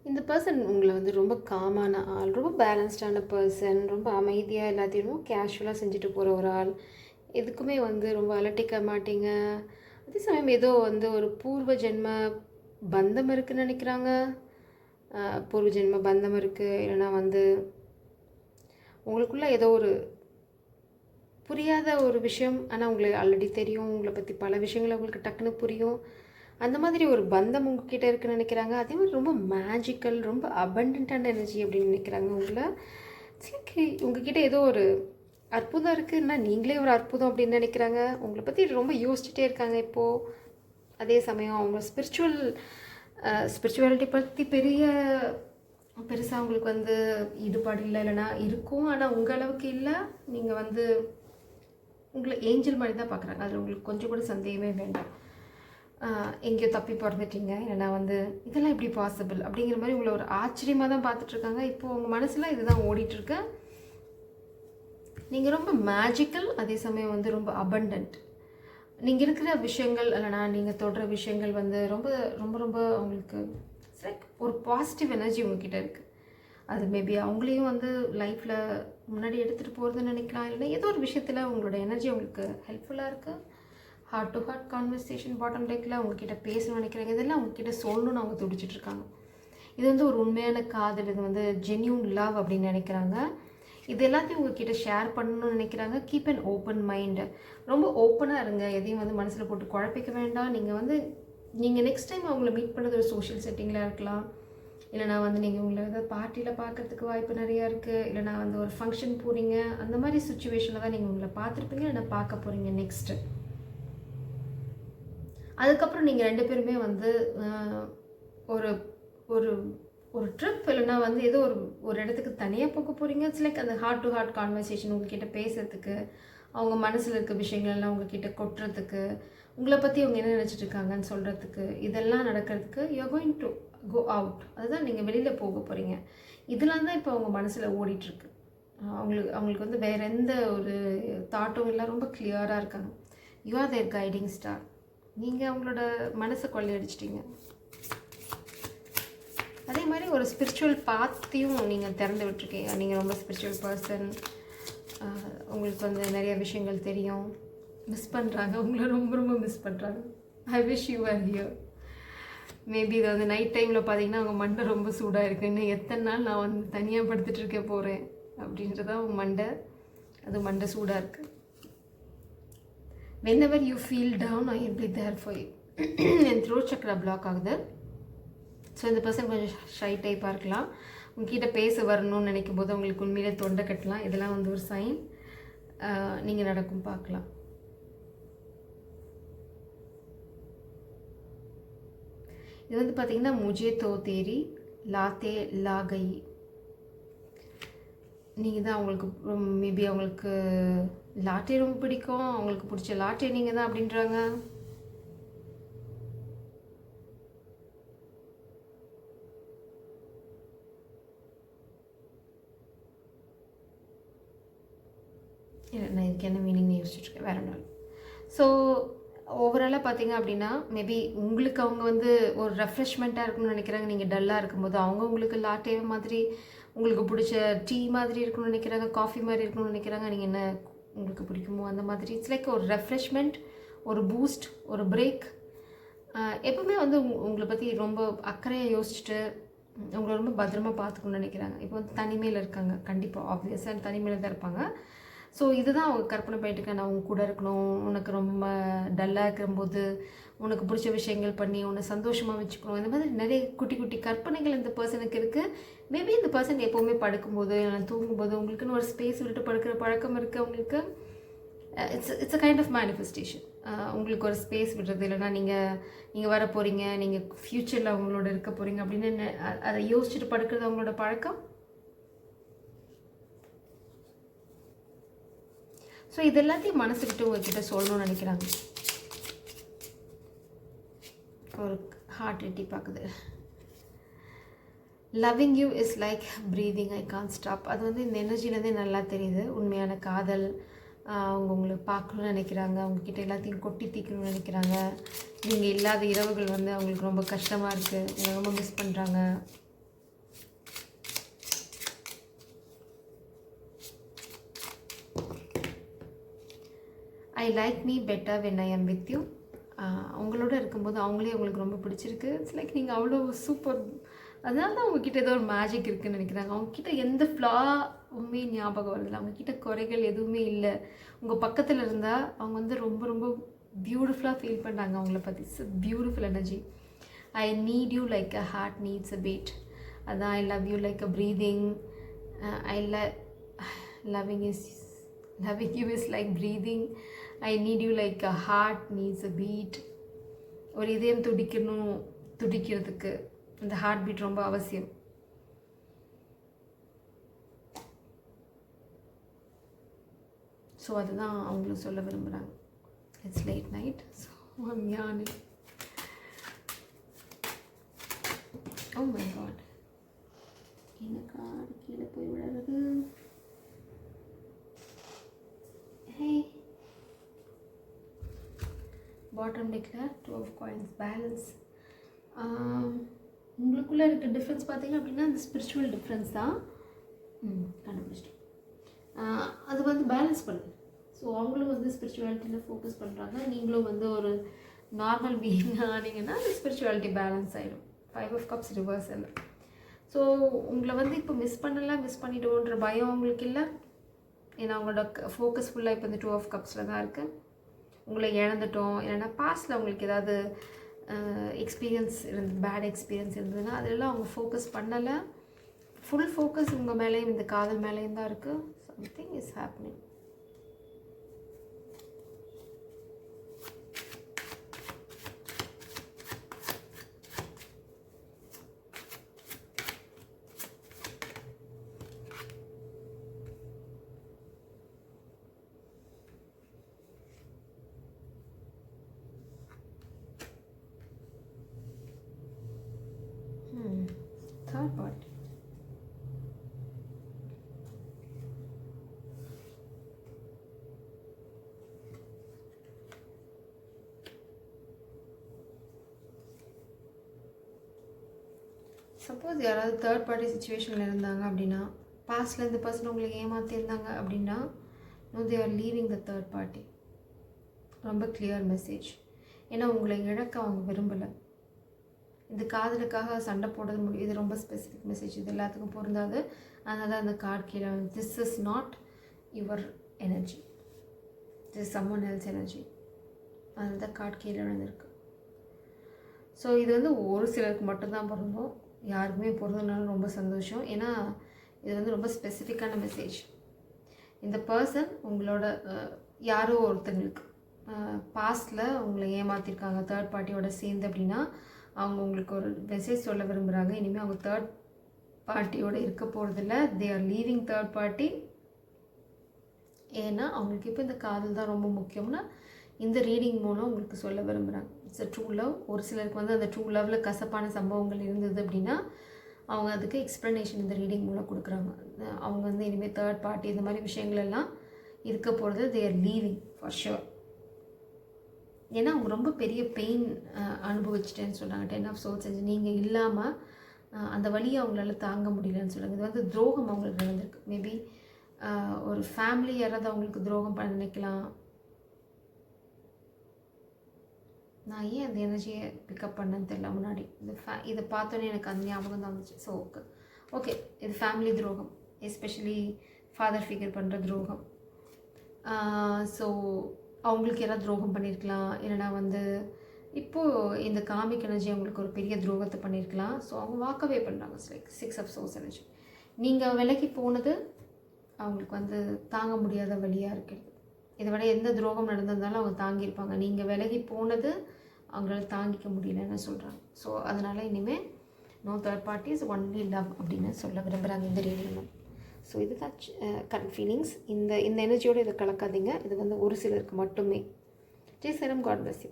இந்த பர்சன் உங்கள வந்து ரொம்ப காமான ஆள், ரொம்ப பேலன்ஸ்டான பர்சன், ரொம்ப அமைதியா எல்லாத்தையும் கேஷுவலா செஞ்சுட்டு போற ஒரு ஆள். எதுக்குமே வந்து ரொம்ப அலட்டிக்க மாட்டீங்க. அதே சமயம் ஏதோ வந்து ஒரு பூர்வ ஜென்ம பந்தம் இருக்குன்னு நெனைக்கிறாங்க. பூர்வ ஜென்ம பந்தம் இருக்கு. இல்லைன்னா வந்து உங்களுக்குள்ள ஏதோ ஒரு புரியாத ஒரு விஷயம், ஆனா உங்களுக்கு ஆல்ரெடி தெரியும். உங்கள பத்தி பல விஷயங்கள் உங்களுக்கு டக்குனு புரியும். அந்த மாதிரி ஒரு பந்தம் உங்ககிட்ட இருக்குன்னு நினைக்கிறாங்க. அதே மாதிரி ரொம்ப மேஜிக்கல், ரொம்ப அபண்டன்ட்டான எனர்ஜி அப்படின்னு நினைக்கிறாங்க உங்கள. சரி, உங்ககிட்ட ஏதோ ஒரு அற்புதம் இருக்குன்னா நீங்களே ஒரு அற்புதம் அப்படின்னு நினைக்கிறாங்க. உங்களை பற்றி ரொம்ப யோசிச்சுட்டே இருக்காங்க இப்போது. அதே சமயம் அவங்க ஸ்பிரிச்சுவாலிட்டி பற்றி பெருசாக அவங்களுக்கு வந்து ஈடுபாடு இல்லை, இல்லைன்னா இருக்கும், ஆனால் உங்கள் அளவுக்கு இல்லை. நீங்கள் வந்து உங்களை ஏஞ்சல் மாதிரி தான் பார்க்குறாங்க. அதில் உங்களுக்கு கொஞ்சம் கூட சந்தேகமே வேண்டாம். எங்கேயோ தப்பி பிறந்துட்டீங்க, இல்லைனா வந்து இதெல்லாம் எப்படி பாசிபிள் அப்படிங்கிற மாதிரி உங்களை ஒரு ஆச்சரியமாக தான் பார்த்துட்ருக்காங்க. இப்போது உங்கள் மனசில் இதுதான் ஓடிட்டுருக்கு. நீங்கள் ரொம்ப மேஜிக்கல், அதே சமயம் வந்து ரொம்ப அபண்டன்ட். நீங்கள் இருக்கிற விஷயங்கள் இல்லைனா நீங்கள் தொடுற விஷயங்கள் வந்து ரொம்ப ரொம்ப ரொம்ப அவங்களுக்கு லைக் ஒரு பாசிட்டிவ் எனர்ஜி உங்ககிட்ட இருக்குது. அது மேபி அவங்களையும் வந்து லைஃப்பில் முன்னாடி எடுத்துகிட்டு போகிறதுன்னு நினைக்கலாம். இல்லைன்னா ஏதோ ஒரு விஷயத்தில் உங்களோட எனர்ஜி அவங்களுக்கு ஹெல்ப்ஃபுல்லாக இருக்குது. Heart to heart conversation, bottom டெக்கில் உங்ககிட்ட பேசணும்னு நினைக்கிறாங்க. இதெல்லாம் உங்ககிட்ட சொல்லணும்னு அவங்க துடிச்சிட்ருக்காங்க. இது வந்து ஒரு உண்மையான காதல், இது வந்து ஜென்யூன் லவ் அப்படின்னு நினைக்கிறாங்க. இது எல்லாத்தையும் உங்ககிட்ட ஷேர் பண்ணணும்னு நினைக்கிறாங்க. Keep an open mind. ரொம்ப ஓப்பனாக இருங்க, எதையும் வந்து மனசில் போட்டு குழப்பிக்க வேண்டாம். நீங்கள் நெக்ஸ்ட் டைம் அவங்கள மீட் பண்ணது ஒரு சோஷியல் செட்டிங்கில் இருக்கலாம், இல்லைனா வந்து நீங்கள் உங்களை ஏதாவது பார்ட்டியில் பார்க்கறதுக்கு வாய்ப்பு நிறையா இருக்குது, இல்லைனா வந்து ஒரு ஃபங்க்ஷன் போகிறீங்க, அந்த மாதிரி சுச்சுவேஷனில் தான் நீங்கள் உங்களை பார்த்துருப்பீங்க, இல்லைனா பார்க்க போகிறீங்க நெக்ஸ்ட்டு. அதுக்கப்புறம் நீங்கள் 2 பேருமே வந்து ஒரு ஒரு ஒரு ட்ரிப், இல்லைனா வந்து ஏதோ ஒரு இடத்துக்கு தனியாக போக போகிறீங்க. இட்ஸ் லைக் அந்த ஹார்ட் டு ஹார்ட் கான்வர்சேஷன், உங்ககிட்ட பேசுறதுக்கு, அவங்க மனசில் இருக்க விஷயங்கள்லாம் உங்ககிட்ட கொட்டுறதுக்கு, உங்களை பற்றி அவங்க என்ன நினச்சிட்டு இருக்காங்கன்னு சொல்கிறதுக்கு, இதெல்லாம் நடக்கிறதுக்கு you are going to go out. அதுதான் நீங்கள் வெளியில் போக போகிறீங்க. இதெல்லாம் தான் இப்போ அவங்க மனசில் ஓடிட்டுருக்கு. அவங்களுக்கு வந்து வேறு எந்த ஒரு தாட்டும் இல்லை, ரொம்ப கிளியராக இருக்காங்க. You are their guiding star. நீங்கள் அவங்களோட மனசை கொள்ளையடிச்சிட்டிங்க. அதே மாதிரி ஒரு ஸ்பிரிச்சுவல் பாத்தையும் நீங்கள் திறந்து விட்டுருக்கீங்க. நீங்கள் ரொம்ப ஸ்பிரிச்சுவல் பர்சன். உங்களுக்கு வந்து நிறைய விஷயங்கள் தெரியும். மிஸ் பண்ணுறாங்க, உங்களை ரொம்ப ரொம்ப மிஸ் பண்ணுறாங்க. I wish you are here. Maybe இது வந்து நைட் டைமில் பார்த்தீங்கன்னா அவங்க மண்டை ரொம்ப சூடாக இருக்குது. இன்னும் எத்தனை நாள் நான் வந்து தனியாக படுத்துட்டு இருக்க போகிறேன் அப்படின்றதான் அவங்க மண்டை. அது மண்டை சூடாக இருக்குது. whenever you feel down I will be there for you. என் த்ரோட் சக்ரா பிளாக் ஆகுது. ஸோ இந்த பர்சன் கொஞ்சம் ஷை டைப்பாக இருக்கலாம். உங்ககிட்ட பேச வரணும்னு நினைக்கும் போது உங்களுக்கு உண்மையிலே தொண்டை கட்டலாம். இதெல்லாம் வந்து ஒரு சைன். நீங்கள் நடக்கும் பார்க்கலாம். இது வந்து பார்த்தீங்கன்னா முஜே தோ தேரி லாத்தே லாகை. நீங்கள் தான் அவங்களுக்கு மேபி அவங்களுக்கு லாட்டே ரொம்ப பிடிக்கும், அவங்களுக்கு பிடிச்ச லாட்டே நீங்கள் தான் அப்படின்றாங்க. நான் இதுக்கு என்ன மீனிங்னு யோசிச்சுட்ருக்கேன், வேறு நாள். ஸோ ஓவராலாக பார்த்தீங்க அப்படின்னா மேபி உங்களுக்கு அவங்க வந்து ஒரு ரெஃப்ரெஷ்மெண்ட்டாக இருக்கணும்னு நினைக்கிறாங்க. நீங்கள் டல்லாக இருக்கும்போது அவங்க உங்களுக்கு லாட்டே மாதிரி, உங்களுக்கு பிடிச்ச டீ மாதிரி இருக்கணும்னு நினைக்கிறாங்க, காஃபி மாதிரி இருக்கணும்னு நினைக்கிறாங்க. நீங்கள் என்ன உங்களுக்கு பிடிக்குமோ அந்த மாதிரி. இட்ஸ் லைக் ஒரு ரெஃப்ரெஷ்மெண்ட், ஒரு பூஸ்ட், ஒரு பிரேக். எப்பவுமே வந்து உங்களை பற்றி ரொம்ப அக்கறையாக யோசிச்சுட்டு உங்களை ரொம்ப பத்திரமாக பார்த்துக்கணும்னு நினைக்கிறாங்க. இப்போ வந்து தனிமையில் இருக்காங்க, கண்டிப்பாக ஆப்வியஸாக தனிமையில் தான் இருப்பாங்க. ஸோ இதுதான் அவங்க கற்பனை பண்ணிட்டுருக்கேன். நான் அவங்க கூட இருக்கணும், உனக்கு ரொம்ப டல்லாக இருக்கும்போது உனக்கு பிடிச்ச விஷயங்கள் பண்ணி உன்னை சந்தோஷமாக வச்சுக்கணும். இந்த மாதிரி நிறைய குட்டி குட்டி கற்பனைகள் இந்த பர்சனுக்கு இருக்குது. மேபி இந்த பர்சன் எப்போவுமே படுக்கும்போது இல்லைனா தூங்கும்போது உங்களுக்குன்னு ஒரு ஸ்பேஸ் விட்டுட்டு படுக்கிற பழக்கம் இருக்குது அவங்களுக்கு. It's a kind of manifestation. உங்களுக்கு ஒரு ஸ்பேஸ் விடுறது, இல்லைனா நீங்கள் வர போகிறீங்க, நீங்கள் ஃப்யூச்சரில் அவங்களோட இருக்க போகிறீங்க அப்படின்னு அதை யோசிச்சுட்டு படுக்கிறது அவங்களோட பழக்கம். ஸோ இது எல்லாத்தையும் மனசு விட்டு உங்ககிட்ட சொல்லணும்னு நினைக்கிறாங்க. ஒரு ஹார்ட் எட்டி பார்க்குது. Loving you is like breathing, I can't stop. அது வந்து இந்த எனர்ஜிலேருந்தே நல்லா தெரியுது. உண்மையான காதல். அவங்க உங்களை பார்க்கணும்னு நினைக்கிறாங்க, அவங்கக்கிட்ட எல்லாத்தையும் கொட்டி தீக்கணும்னு நினைக்கிறாங்க. நீங்கள் இல்லாத இரவுகள் வந்து அவங்களுக்கு ரொம்ப கஷ்டமாக இருக்குது, உங்களை ரொம்ப மிஸ் பண்ணுறாங்க. I like me better when I am with you. அவங்களோட இருக்கும்போது அவங்களே உங்களுக்கு ரொம்ப பிடிச்சிருக்கு. இட்ஸ் லைக் நீங்கள் அவ்வளோ சூப்பர். அதனால தான் அவங்கக்கிட்ட ஏதோ ஒரு மேஜிக் இருக்குதுன்னு நினைக்கிறாங்க. அவங்கக்கிட்ட எந்த ஃப்ளாவுமே ஞாபகம் வரதில்லை. அவங்கக்கிட்ட குறைகள் எதுவுமே இல்லை. உங்கள் பக்கத்தில் இருந்தால் அவங்க வந்து ரொம்ப ரொம்ப பியூட்டிஃபுல்லாக ஃபீல் பண்ணுறாங்க அவங்கள பற்றி. It's beautiful energy. I need you like a heart needs a beat. அதான் I love you like a breathing. I loving you is like breathing. I need you like a heart needs a beat. ஒரு இதயம் துடிக்கிறதுக்கு இந்த heart beat ரொம்ப அவசியம். So அதுதான் அவங்களும் சொல்ல விரும்புகிறாங்க. It's late night. ஸோ யானி. ஓ மை காட், என்ன கார்டு கீழே போய் விடுறது. ஹே, பாட்டம் டெக்கில் 2 of coins பேலன்ஸ். உங்களுக்குள்ளே இருக்க டிஃப்ரென்ஸ் பார்த்தீங்க அப்படின்னா அந்த ஸ்பிரிச்சுவல் டிஃப்ரென்ஸ் தான். கண்டுபிடிச்சிட்டோம். அது வந்து பேலன்ஸ் பண்ணுது. ஸோ அவங்களும் வந்து ஸ்பிரிச்சுவாலிட்டியில் ஃபோக்கஸ் பண்ணுறாங்க. நீங்களும் வந்து ஒரு நார்மல் பீயிங் ஆனீங்கன்னா அந்த ஸ்பிரிச்சுவாலிட்டி பேலன்ஸ் ஆகிடும். 5 of cups ரிவர்சல். ஸோ உங்களை வந்து இப்போ மிஸ் பண்ணிட்டோன்ற பயம் உங்களுக்கு இல்லை. ஏன்னா அவங்களோட ஃபோக்கஸ் ஃபுல்லாக இப்போ இந்த 2 of cupஸில் தான் இருக்குது. உங்களை இழந்துட்டோம், இல்லைன்னா பாஸ்டில் உங்களுக்கு ஏதாவது எக்ஸ்பீரியன்ஸ் பேட் எக்ஸ்பீரியன்ஸ் இருந்ததுன்னா அதெல்லாம் அவங்க ஃபோக்கஸ் பண்ணலை. ஃபுல் ஃபோக்கஸ் உங்கள் மேலேயும் இந்த காதல் மேலேயும் தான் இருக்குது. Something is happening. Third party. Suppose யாராவது தேர்ட் பார்ட்டி சுச்சுவேஷனில் இருந்தாங்க அப்படின்னா, பாஸ்டில் இந்த பர்சன் உங்களுக்கு ஏமாற்றிருந்தாங்க அப்படின்னா, no they are leaving the third party. ரொம்ப கிளியர் மெசேஜ். ஏன்னா உங்களை இழக்க அவங்க விரும்பலை. இந்த காதலுக்காக சண்டை போடுறது முடியும். இது ரொம்ப ஸ்பெசிஃபிக் மெசேஜ். இது எல்லாத்துக்கும் பொருந்தாது. அதனால அந்த கார்டு கீழே this is not your energy, this is someone else energy. அதனால தான் கார்டு கீழே விழுந்திருக்கு. ஸோ இது வந்து ஒரு சிலருக்கு மட்டும்தான் பொருந்தும். யாருக்குமே பொருந்தனாலும் ரொம்ப சந்தோஷம். ஏன்னா இது வந்து ரொம்ப ஸ்பெசிஃபிக்கான மெசேஜ். இந்த பர்சன் உங்களோட யாரோ ஒருத்தங்களுக்கு பாஸ்டில் உங்களை ஏமாற்றிருக்காங்க தேர்ட் பார்ட்டியோட சேர்ந்து அப்படின்னா, அவங்க உங்களுக்கு ஒரு மெசேஜ் சொல்ல விரும்புகிறாங்க. இனிமேல் அவங்க தேர்ட் பார்ட்டியோடு இருக்க போகிறதில்ல. தே ஆர் லீவிங் தேர்ட் பார்ட்டி. ஏன்னா அவங்களுக்கு இப்போ இந்த காதல் தான் ரொம்ப முக்கியம்னா இந்த ரீடிங் மூலம் உங்களுக்கு சொல்ல விரும்புகிறாங்க. It's a true love. ஒரு சிலருக்கு வந்து அந்த ட்ரூ லவ்வில் கசப்பான சம்பவங்கள் இருந்தது அப்படின்னா அவங்க அதுக்கு எக்ஸ்ப்ளனேஷன் இந்த ரீடிங் மூலம் கொடுக்குறாங்க. அவங்க வந்து இனிமேல் தேர்ட் பார்ட்டி இந்த மாதிரி விஷயங்கள் எல்லாம் இருக்க போகிறது. தே ஆர் லீவிங் ஃபார் ஷுர். ஏன்னா அவங்க ரொம்ப பெரிய பெயின் அனுபவிச்சிட்டேன்னு சொன்னாங்க. 10 of Swords செஞ்சு நீங்கள் இல்லாமல் அந்த வழியை அவங்களால தாங்க முடியலன்னு சொல்லுங்கள். இது வந்து துரோகம் அவங்களுக்கு நடந்திருக்கு. மேபி ஒரு ஃபேமிலி யாராவது அவங்களுக்கு துரோகம் பண்ண நினைக்கலாம். நான் ஏன் அந்த எனர்ஜியை பிக்கப் பண்ணேன்னு தெரியல. முன்னாடி இதை பார்த்தோன்னே எனக்கு அந்த ஞாபகம் தான் வந்துச்சு. ஸோ ஓகே இது ஃபேமிலி துரோகம், எஸ்பெஷலி ஃபாதர் ஃபிகர் பண்ணுற துரோகம். ஸோ அவங்களுக்கு யாராவது துரோகம் பண்ணியிருக்கலாம். இல்லைனா வந்து இப்போது இந்த காமிக் எனர்ஜி அவங்களுக்கு ஒரு பெரிய துரோகத்தை பண்ணியிருக்கலாம். ஸோ அவங்க வாக்கவே பண்ணுறாங்க. Like 6 of Swords energy. நீங்கள் விலகி போனது அவங்களுக்கு வந்து தாங்க முடியாத வழியாக இருக்கிறது. இதை விட எந்த துரோகம் நடந்திருந்தாலும் அவங்க தாங்கியிருப்பாங்க. நீங்கள் விலகி போனது அவங்களால தாங்கிக்க முடியலன்னு சொல்கிறாங்க. ஸோ அதனால் இனிமேல் no third parties, only love அப்படின்னு சொல்ல விரும்புகிறாங்க இந்த ரீடிங்கில். ஸோ இதுதான் ஃபீலிங்ஸ். இந்த எனர்ஜியோடு இதை கலக்காதீங்க. இது வந்து ஒரு சிலருக்கு மட்டுமே. ஜெய் சரம், காட் பிளஸ் யூ.